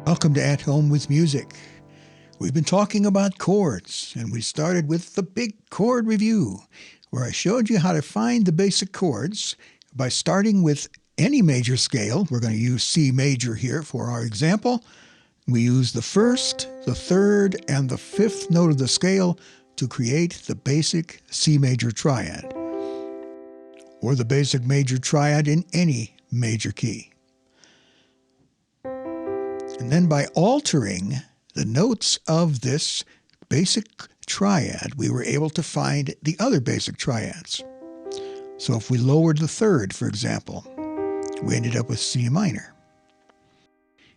Welcome to At Home with Music. We've been talking about chords, and we started with the big chord review, where I showed you how to find the basic chords by starting with any major scale. We're going to use C major here for our example. We use the first, the third, and the fifth note of the scale to create the basic C major triad, or the basic major triad in any major key. And then by altering the notes of this basic triad, we were able to find the other basic triads. So if we lowered the third, for example, we ended up with C minor.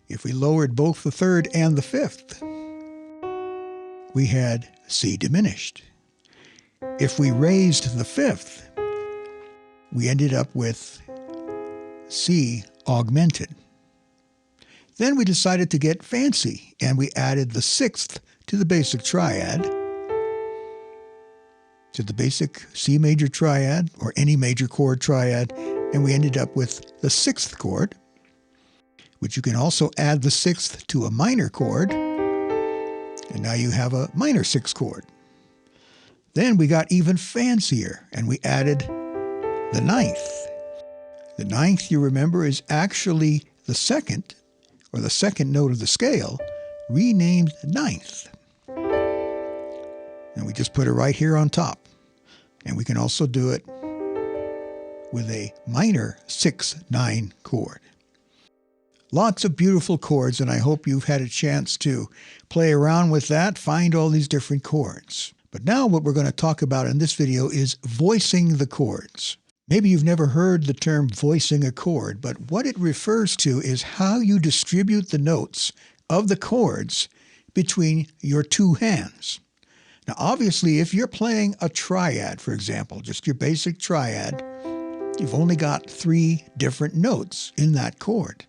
If we lowered both the third and the fifth, we had C diminished. If we raised the fifth, we ended up with C augmented. Then we decided to get fancy, and we added the sixth to the basic triad, to the basic C major triad, or any major chord triad, and we ended up with the sixth chord, which you can also add the sixth to a minor chord, and now you have a minor sixth chord. Then we got even fancier, and we added the ninth. The ninth, you remember, is actually the second, or the second note of the scale, renamed ninth. And we just put it right here on top. And we can also do it with a minor 6-9 chord. Lots of beautiful chords, and I hope you've had a chance to play around with that, find all these different chords. But now what we're going to talk about in this video is voicing the chords. Maybe you've never heard the term voicing a chord, but what it refers to is how you distribute the notes of the chords between your two hands. Now, obviously, if you're playing a triad, for example, just your basic triad, you've only got 3 different notes in that chord.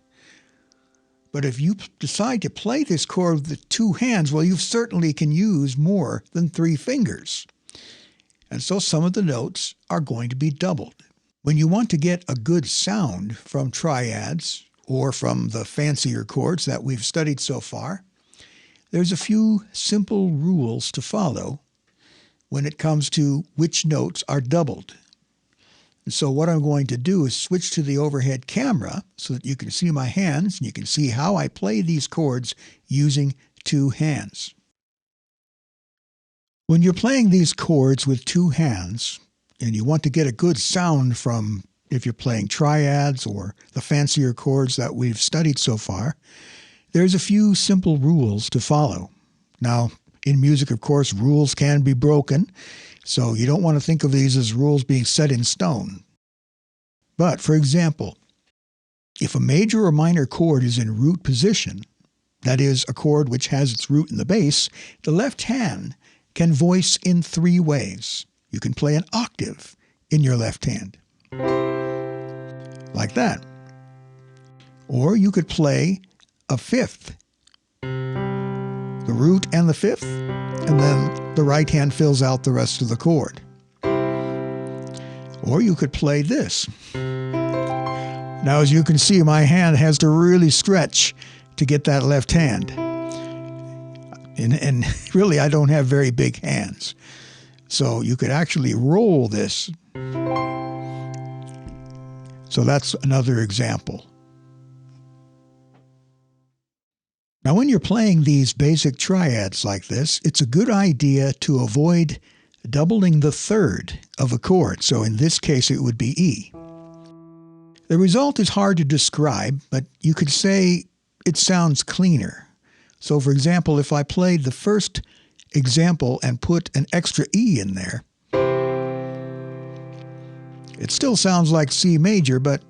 But if you decide to play this chord with the 2 hands, well, you certainly can use more than 3 fingers. And so some of the notes are going to be doubled. When you want to get a good sound from triads or from the fancier chords that we've studied so far, there's a few simple rules to follow when it comes to which notes are doubled. And so what I'm going to do is switch to the overhead camera so that you can see my hands and you can see how I play these chords using 2 hands. When you're playing these chords with 2 hands, and you want to get a good sound from, if you're playing triads or the fancier chords that we've studied so far, there's a few simple rules to follow. Now, in music, of course, rules can be broken, so you don't want to think of these as rules being set in stone. But, for example, if a major or minor chord is in root position, that is, a chord which has its root in the bass, the left hand can voice in 3 ways. You can play an octave in your left hand, like that. Or you could play a fifth, the root and the fifth, and then the right hand fills out the rest of the chord. Or you could play this. Now, as you can see, my hand has to really stretch to get that left hand. And really, I don't have very big hands. So you could actually roll this. So that's another example. Now, when you're playing these basic triads like this, it's a good idea to avoid doubling the third of a chord. So in this case, it would be E. The result is hard to describe, but you could say it sounds cleaner. So for example, if I played the first example and put an extra E in there, it still sounds like C major, but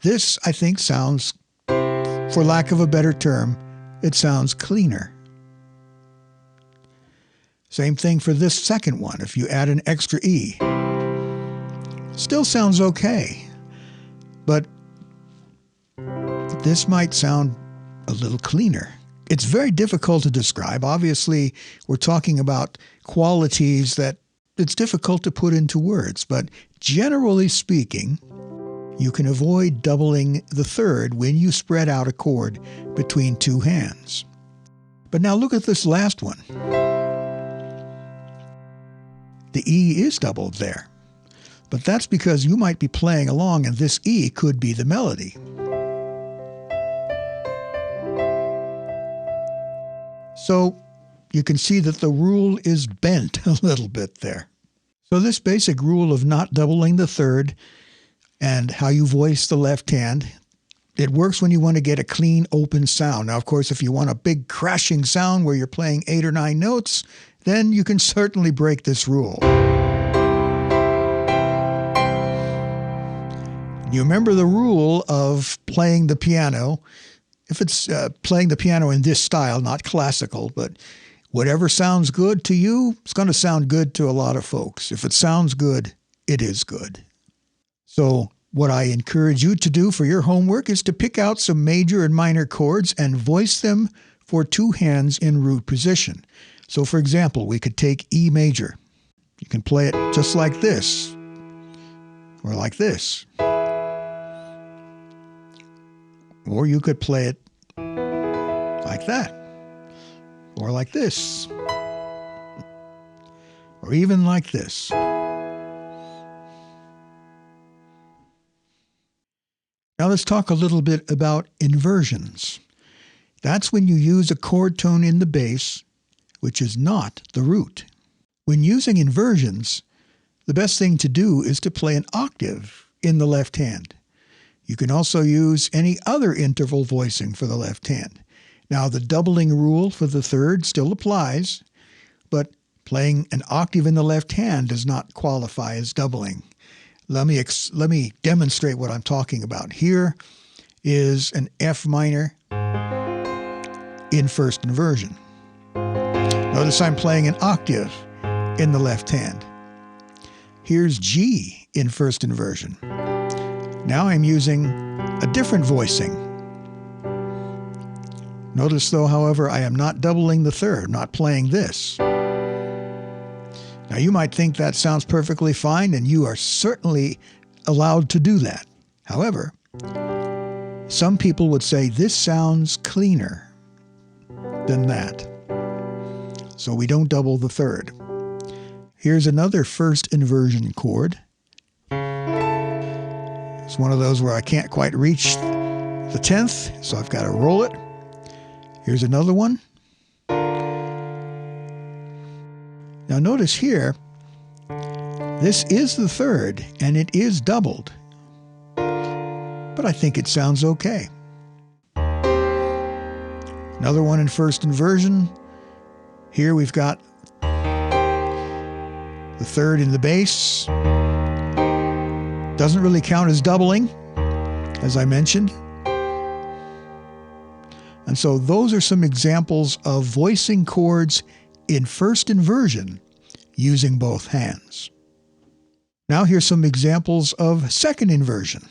this, I think, sounds, for lack of a better term, it sounds cleaner. Same thing for this second one. If you add an extra E, still sounds okay, but this might sound a little cleaner. It's very difficult to describe. Obviously, we're talking about qualities that it's difficult to put into words, but generally speaking, you can avoid doubling the third when you spread out a chord between two hands. But now look at this last one. The E is doubled there, but that's because you might be playing along and this E could be the melody. So you can see that the rule is bent a little bit there. So this basic rule of not doubling the third and how you voice the left hand, it works when you want to get a clean, open sound. Now, of course, if you want a big crashing sound where you're playing 8 or 9 notes, then you can certainly break this rule. You remember the rule of playing the piano. If it's playing the piano in this style, not classical, but whatever sounds good to you, it's going to sound good to a lot of folks. If it sounds good, it is good. So what I encourage you to do for your homework is to pick out some major and minor chords and voice them for two hands in root position. So for example, we could take E major. You can play it just like this, or like this. Or you could play it like that, or like this, or even like this. Now let's talk a little bit about inversions. That's when you use a chord tone in the bass, which is not the root. When using inversions, the best thing to do is to play an octave in the left hand. You can also use any other interval voicing for the left hand. Now, the doubling rule for the third still applies, but playing an octave in the left hand does not qualify as doubling. Let me demonstrate what I'm talking about. Here is an F minor in first inversion. Notice I'm playing an octave in the left hand. Here's G in first inversion. Now I'm using a different voicing. Notice though, however, I am not doubling the third, I'm not playing this. Now you might think that sounds perfectly fine, and you are certainly allowed to do that. However, some people would say this sounds cleaner than that. So we don't double the third. Here's another first inversion chord. It's one of those where I can't quite reach the 10th, so I've got to roll it. Here's another one. Now notice here, this is the third, and it is doubled. But I think it sounds okay. Another one in first inversion. Here we've got the third in the bass. Doesn't really count as doubling, as I mentioned. And so those are some examples of voicing chords in first inversion using both hands. Now here's some examples of second inversion.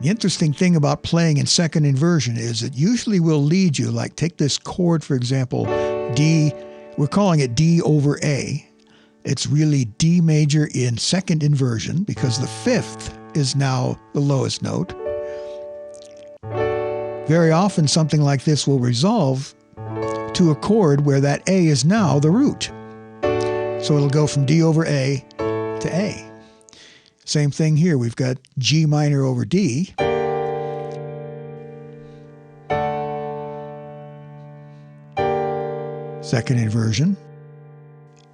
The interesting thing about playing in second inversion is it usually will lead you, like take this chord, for example, D, we're calling it D over A. It's really D major in second inversion because the fifth is now the lowest note. Very often something like this will resolve to a chord where that A is now the root. So it'll go from D over A to A. Same thing here, we've got G minor over D. Second inversion.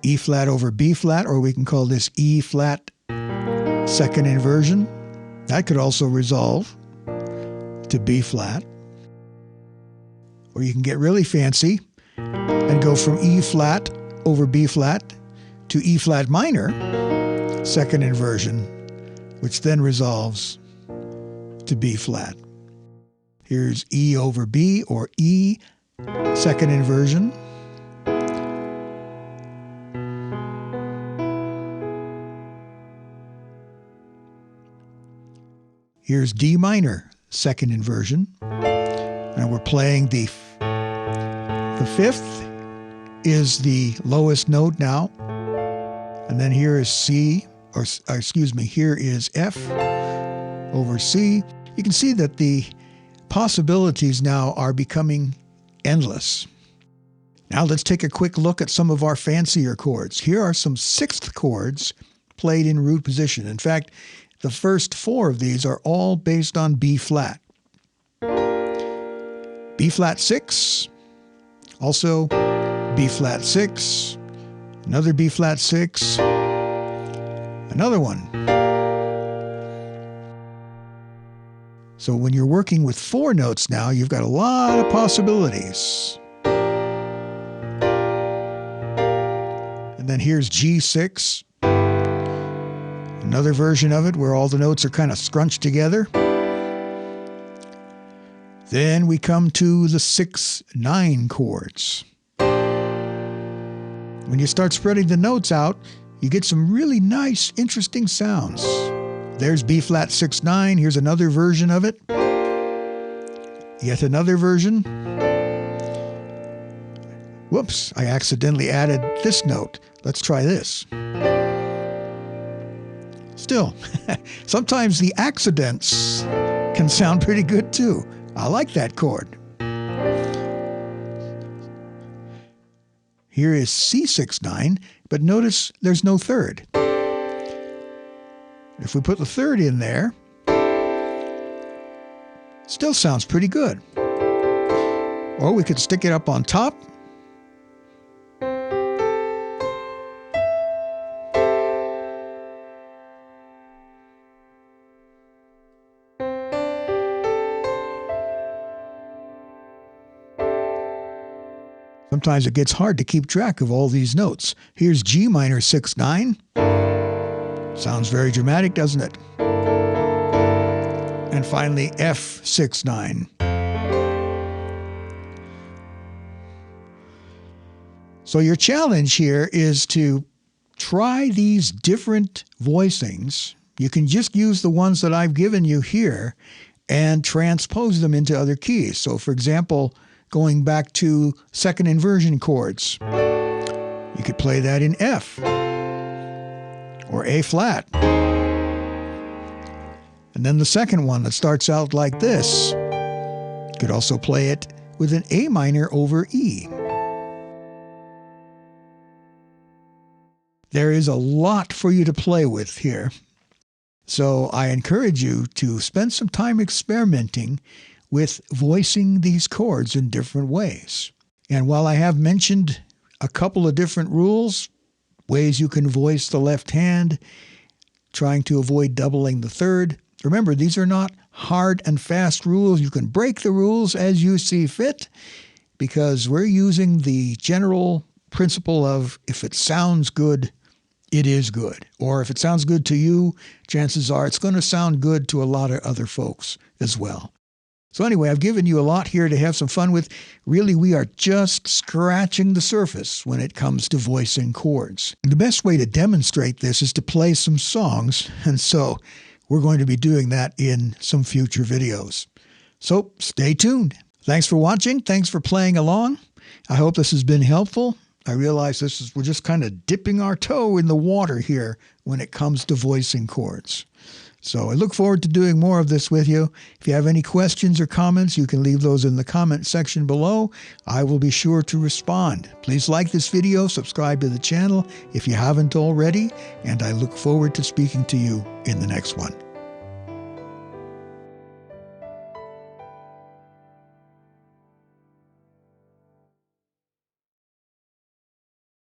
E flat over B flat, or we can call this E flat second inversion. That could also resolve to B flat. Or you can get really fancy and go from E flat over B flat to E flat minor, second inversion, which then resolves to B flat. Here's E over B, or E, second inversion. Here's D minor, second inversion. And we're playing the fifth is the lowest note now. And then here is C, excuse me, here is F over C. You can see that the possibilities now are becoming endless. Now let's take a quick look at some of our fancier chords. Here are some sixth chords played in root position. In fact, the first four of these are all based on B flat. B flat 6, also B flat 6, another B flat 6, another one. So when you're working with four notes now, you've got a lot of possibilities. And then here's G6, another version of it where all the notes are kind of scrunched together. Then we come to the 6-9 chords. When you start spreading the notes out, you get some really nice, interesting sounds. There's B flat 6-9. Here's another version of it. Yet another version. Whoops, I accidentally added this note. Let's try this. Still, sometimes the accidents can sound pretty good too. I like that chord. Here is C6-9, but notice there's no third. If we put the third in there, still sounds pretty good. Or we could stick it up on top. Sometimes it gets hard to keep track of all these notes. Here's G minor 6-9. Sounds very dramatic, doesn't it? And finally, F6-9. So your challenge here is to try these different voicings. You can just use the ones that I've given you here and transpose them into other keys. So for example, going back to second inversion chords, you could play that in F or A flat. And then the second one that starts out like this, you could also play it with an A minor over E. There is a lot for you to play with here. So I encourage you to spend some time experimenting with voicing these chords in different ways. And while I have mentioned a couple of different rules, ways you can voice the left hand, trying to avoid doubling the third, remember, these are not hard and fast rules. You can break the rules as you see fit, because we're using the general principle of if it sounds good, it is good. Or if it sounds good to you, chances are it's going to sound good to a lot of other folks as well. So anyway, I've given you a lot here to have some fun with. Really, we are just scratching the surface when it comes to voicing chords. And the best way to demonstrate this is to play some songs, and so we're going to be doing that in some future videos. So stay tuned. Thanks for watching. Thanks for playing along. I hope this has been helpful. I realize we're just kind of dipping our toe in the water here when it comes to voicing chords. So I look forward to doing more of this with you. If you have any questions or comments, you can leave those in the comment section below. I will be sure to respond. Please like this video, subscribe to the channel if you haven't already, and I look forward to speaking to you in the next one.